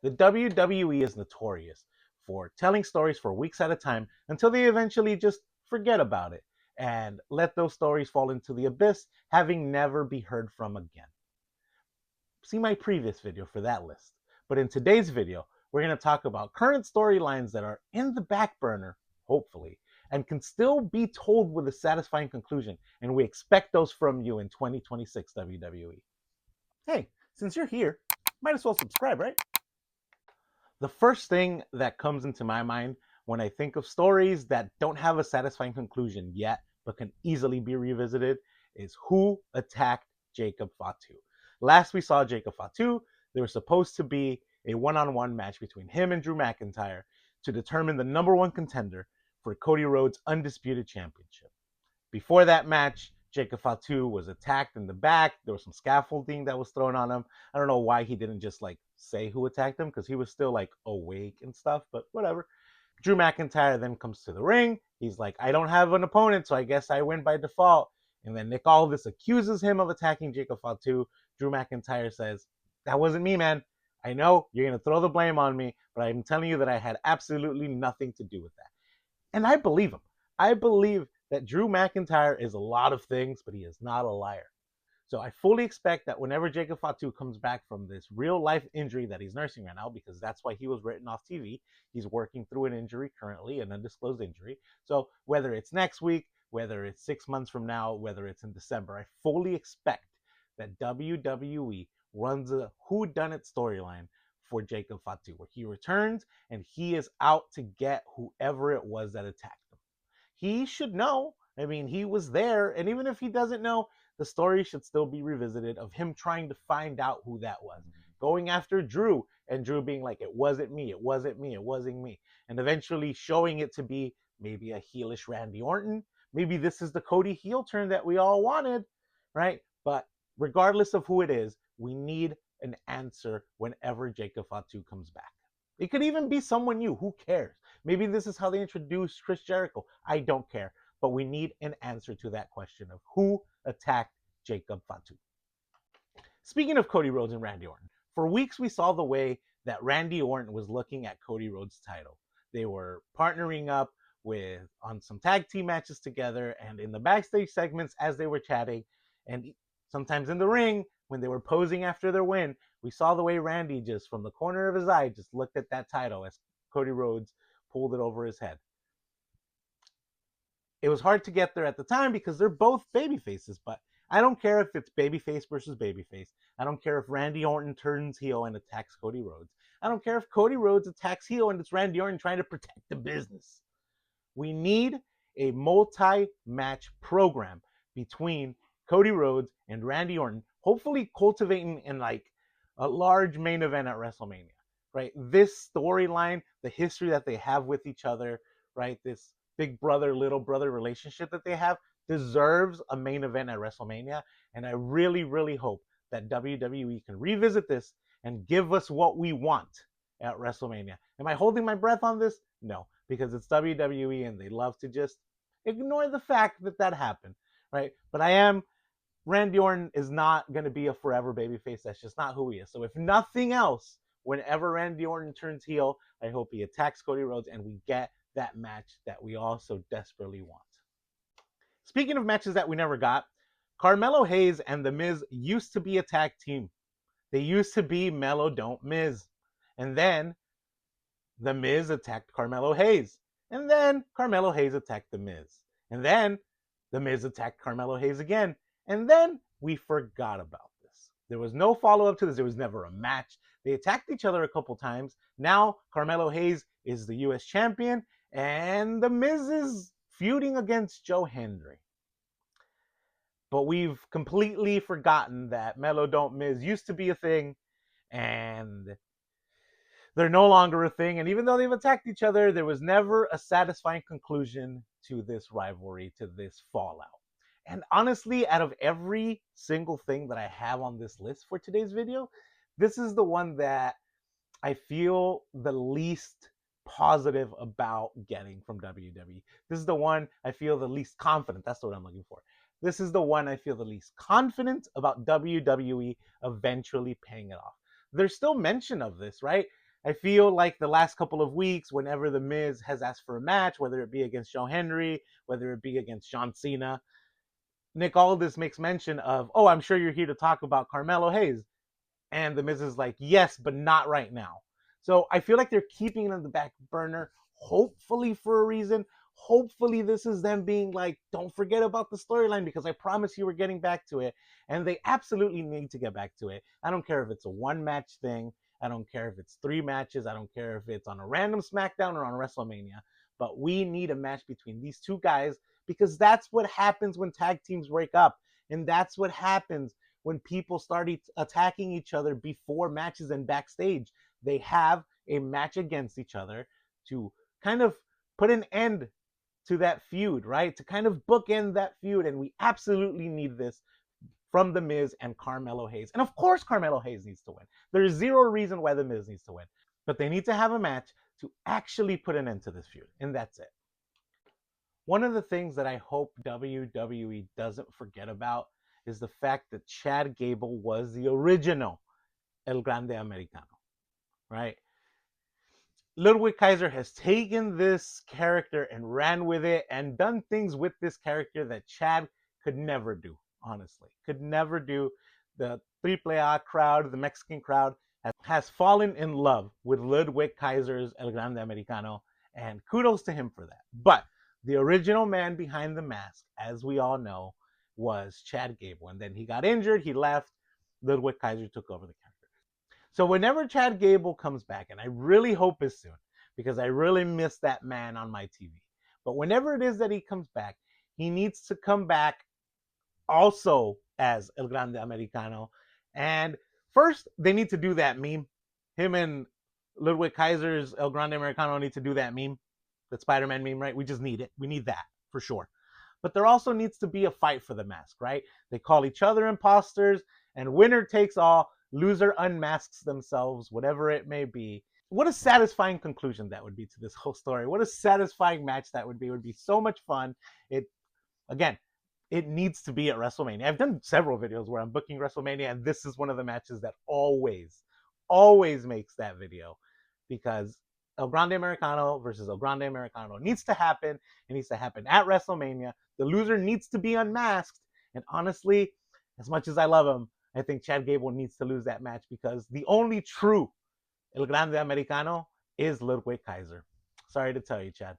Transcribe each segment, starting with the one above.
The WWE is notorious for telling stories for weeks at a time until they eventually just forget about it and let those stories fall into the abyss, having never be heard from again. See my previous video for that list. But in today's video, we're going to talk about current storylines that are in the back burner, hopefully, and can still be told with a satisfying conclusion. And we expect those from you in 2026 WWE. Hey, since you're here, might as well subscribe, right? The first thing that comes into my mind when I think of stories that don't have a satisfying conclusion yet, but can easily be revisited, is who attacked Jacob Fatu. Last we saw Jacob Fatu, there was supposed to be a one-on-one match between him and Drew McIntyre to determine the number one contender for Cody Rhodes' undisputed championship. Before that match, Jacob Fatu was attacked in the back. There was some scaffolding that was thrown on him. I don't know why he didn't just say who attacked him, because he was still awake and stuff, but whatever. Drew McIntyre then comes to the ring. He's like, I don't have an opponent, so I guess I win by default. And then Nick Aldis accuses him of attacking Jacob Fatu. Drew McIntyre says, that wasn't me, man. I know you're going to throw the blame on me, but I'm telling you that I had absolutely nothing to do with that. And I believe him. I believe that Drew McIntyre is a lot of things, but he is not a liar. So I fully expect that whenever Jacob Fatu comes back from this real life injury that he's nursing right now, because that's why he was written off TV, he's working through an injury currently, an undisclosed injury. So whether it's next week, whether it's 6 months from now, whether it's in December, I fully expect that WWE runs a whodunit storyline for Jacob Fatu, where he returns and he is out to get whoever it was that attacked him. He should know. I mean, he was there, and even if he doesn't know, the story should still be revisited of him trying to find out who that was. Going after Drew, and Drew being like, it wasn't me, it wasn't me, it wasn't me. And eventually showing it to be maybe a heelish Randy Orton. Maybe this is the Cody heel turn that we all wanted, right? But regardless of who it is, we need an answer whenever Jacob Fatu comes back. It could even be someone new. Who cares? Maybe this is how they introduced Chris Jericho. I don't care. But we need an answer to that question of who attacked Jacob Fatu. Speaking of Cody Rhodes and Randy Orton, for weeks we saw the way that Randy Orton was looking at Cody Rhodes' title. They were partnering up on some tag team matches together, and in the backstage segments as they were chatting, and sometimes in the ring when they were posing after their win, we saw the way Randy just from the corner of his eye just looked at that title as Cody Rhodes pulled it over his head. It was hard to get there at the time because they're both baby faces, but I don't care if it's babyface versus babyface. I don't care if Randy Orton turns heel and attacks Cody Rhodes. I don't care if Cody Rhodes attacks heel and it's Randy Orton trying to protect the business. We need a multi-match program between Cody Rhodes and Randy Orton, hopefully cultivating in a large main event at WrestleMania, right? This storyline, the history that they have with each other, right? This big brother, little brother relationship that they have deserves a main event at WrestleMania. And I really, really hope that WWE can revisit this and give us what we want at WrestleMania. Am I holding my breath on this? No, because it's WWE and they love to just ignore the fact that that happened, right? But Randy Orton is not going to be a forever babyface. That's just not who he is. So if nothing else, whenever Randy Orton turns heel, I hope he attacks Cody Rhodes and we get that match that we all so desperately want. Speaking of matches that we never got, Carmelo Hayes and The Miz used to be a tag team. They used to be Melo Don't Miz. And then The Miz attacked Carmelo Hayes. And then Carmelo Hayes attacked The Miz. And then The Miz attacked Carmelo Hayes again. And then we forgot about this. There was no follow-up to this. There was never a match. They attacked each other a couple times. Now Carmelo Hayes is the U.S. champion, and The Miz is feuding against Joe Hendry. But we've completely forgotten that Melo Don't Miz used to be a thing, and they're no longer a thing. And even though they've attacked each other, there was never a satisfying conclusion to this rivalry, to this fallout. And honestly, out of every single thing that I have on this list for today's video, this is the one that I feel the least positive about getting from WWE. This is the one I feel the least confident. That's the word I'm looking for. This is the one I feel the least confident about WWE eventually paying it off. There's still mention of this, right? I feel like the last couple of weeks, whenever The Miz has asked for a match, whether it be against Joe Henry, whether it be against John Cena, Nick Aldis makes mention of, oh, I'm sure you're here to talk about Carmelo Hayes. And The Miz is like, yes, but not right now. So I feel like they're keeping it on the back burner, hopefully for a reason. Hopefully this is them being like, don't forget about the storyline because I promise you we're getting back to it. And they absolutely need to get back to it. I don't care if it's a one match thing. I don't care if it's 3 matches. I don't care if it's on a random Smackdown or on WrestleMania. But we need a match between these two guys because that's what happens when tag teams break up. And that's what happens when people started attacking each other before matches and backstage. They have a match against each other to kind of put an end to that feud, right? To kind of bookend that feud. And we absolutely need this from The Miz and Carmelo Hayes. And of course, Carmelo Hayes needs to win. There's zero reason why The Miz needs to win. But they need to have a match to actually put an end to this feud. And that's it. One of the things that I hope WWE doesn't forget about is the fact that Chad Gable was the original El Grande Americano, right? Ludwig Kaiser has taken this character and ran with it and done things with this character that Chad could never do, honestly. Could never do. The AAA crowd, the Mexican crowd, has fallen in love with Ludwig Kaiser's El Grande Americano, and kudos to him for that. But the original man behind the mask, as we all know, was Chad Gable. And then he got injured, he left, Ludwig Kaiser took over the character. So whenever Chad Gable comes back, and I really hope it's soon, because I really miss that man on my TV. But whenever it is that he comes back, he needs to come back also as El Grande Americano. And first, they need to do that meme. Him and Ludwig Kaiser's El Grande Americano need to do that meme, that Spider-Man meme, right? We just need it. We need that for sure. But there also needs to be a fight for the mask, right? They call each other imposters, and winner takes all. Loser unmasks themselves, whatever it may be. What a satisfying conclusion that would be to this whole story. What a satisfying match that would be. It would be so much fun. Again, it needs to be at WrestleMania. I've done several videos where I'm booking WrestleMania, and this is one of the matches that always makes that video, because El Grande Americano versus El Grande Americano needs to happen. It needs to happen at WrestleMania. The loser needs to be unmasked. And honestly, as much as I love him, I think Chad Gable needs to lose that match because the only true El Grande Americano is Ludwig Kaiser. Sorry to tell you, Chad.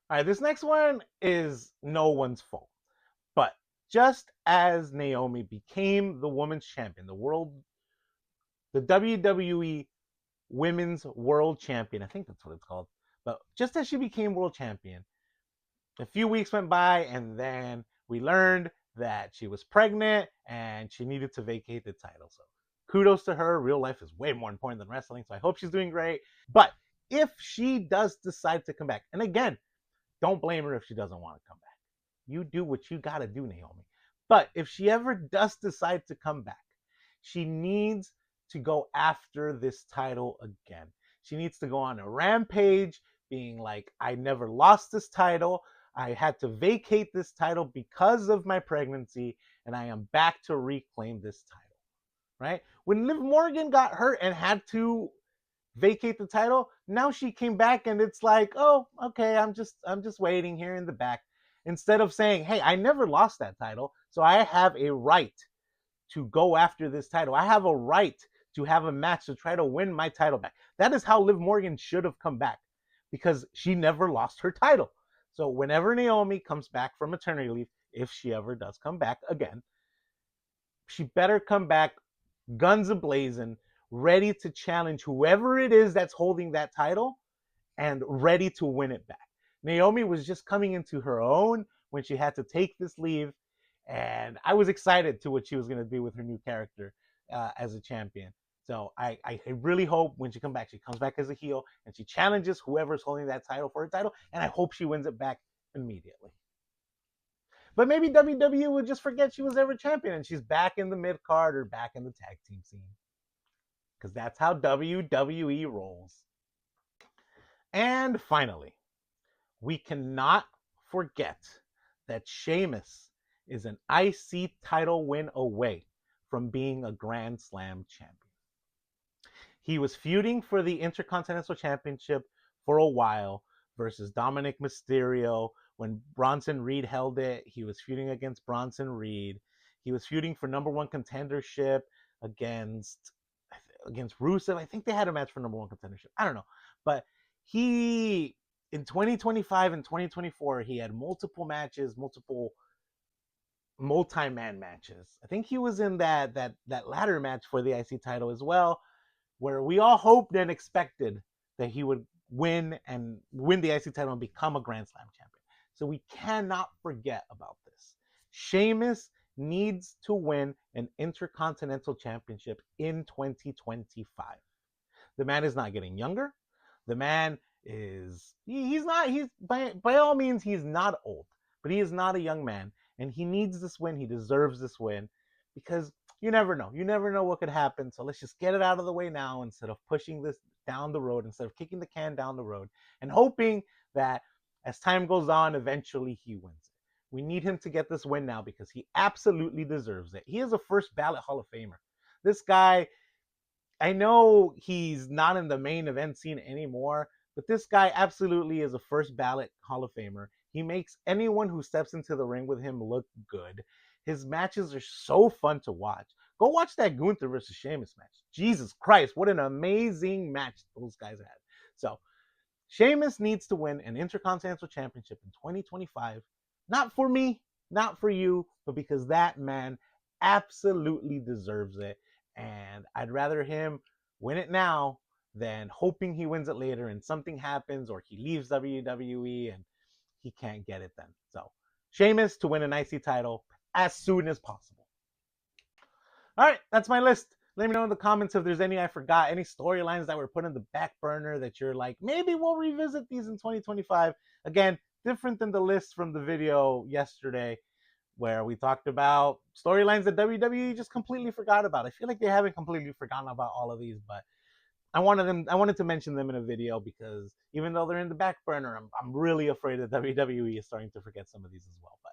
All right, this next one is no one's fault. But just as Naomi became the women's champion, the WWE Women's World Champion, I think that's what it's called. But just as she became world champion, a few weeks went by, and then we learned that she was pregnant and she needed to vacate the title. So kudos to her. Real life is way more important than wrestling, so I hope she's doing great. But if she does decide to come back, and again, don't blame her if she doesn't want to come back. You do what you got to do, Naomi. But if she ever does decide to come back, she needs to go after this title again. She needs to go on a rampage being like, I never lost this title. I had to vacate this title because of my pregnancy, and I am back to reclaim this title, right? When Liv Morgan got hurt and had to vacate the title, now she came back and it's like, oh, okay, I'm just waiting here in the back. Instead of saying, hey, I never lost that title, so I have a right to go after this title. I have a right to have a match to try to win my title back. That is how Liv Morgan should have come back, because she never lost her title. So whenever Naomi comes back from maternity leave, if she ever does come back again, she better come back guns a-blazing, ready to challenge whoever it is that's holding that title and ready to win it back. Naomi was just coming into her own when she had to take this leave, and I was excited to what she was going to do with her new character as a champion. So I really hope when she comes back as a heel and she challenges whoever's holding that title for her title, and I hope she wins it back immediately. But maybe WWE would just forget she was ever champion and she's back in the mid card or back in the tag team scene. Because that's how WWE rolls. And finally, we cannot forget that Sheamus is an IC title win away from being a Grand Slam champion. He was feuding for the Intercontinental Championship for a while versus Dominic Mysterio. When Bronson Reed held it, he was feuding against Bronson Reed. He was feuding for number one contendership against Rusev. I think they had a match for number one contendership. I don't know. But he, in 2025 and 2024, he had multiple matches, multiple multi-man matches. I think he was in that ladder match for the IC title as well, where we all hoped and expected that he would win the IC title and become a Grand Slam champion. So we cannot forget about this. Sheamus needs to win an Intercontinental Championship in 2025. The man is not getting younger. The man is he's by all means he's not old, but he is not a young man, and he needs this win. He deserves this win because you never know. You never know what could happen. So let's just get it out of the way now instead of pushing this down the road, instead of kicking the can down the road and hoping that as time goes on, eventually he wins it. We need him to get this win now because he absolutely deserves it. He is a first ballot Hall of Famer. This guy, I know he's not in the main event scene anymore, but this guy absolutely is a first ballot Hall of Famer. He makes anyone who steps into the ring with him look good. His matches are so fun to watch. Go watch that Gunther versus Sheamus match. Jesus Christ, what an amazing match those guys had. So, Sheamus needs to win an Intercontinental Championship in 2025. Not for me, not for you, but because that man absolutely deserves it. And I'd rather him win it now than hoping he wins it later and something happens or he leaves WWE and he can't get it then. So, Sheamus to win an IC title as soon as possible. All right, that's my list. Let me know in the comments if there's any I forgot, any storylines that were put in the back burner that you're like, maybe we'll revisit these in 2025. Again, different than the list from the video yesterday where we talked about storylines that WWE just completely forgot about. I feel like they haven't completely forgotten about all of these, but I wanted to mention them in a video because even though they're in the back burner, I'm really afraid that WWE is starting to forget some of these as well. But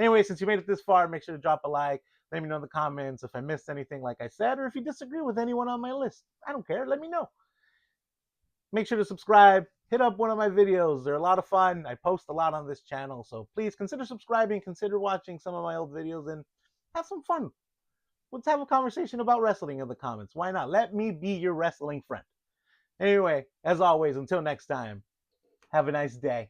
anyway, since you made it this far, make sure to drop a like. Let me know in the comments if I missed anything, like I said, or if you disagree with anyone on my list. I don't care. Let me know. Make sure to subscribe. Hit up one of my videos. They're a lot of fun. I post a lot on this channel. So please consider subscribing, consider watching some of my old videos, and have some fun. Let's have a conversation about wrestling in the comments. Why not? Let me be your wrestling friend. Anyway, as always, until next time, have a nice day.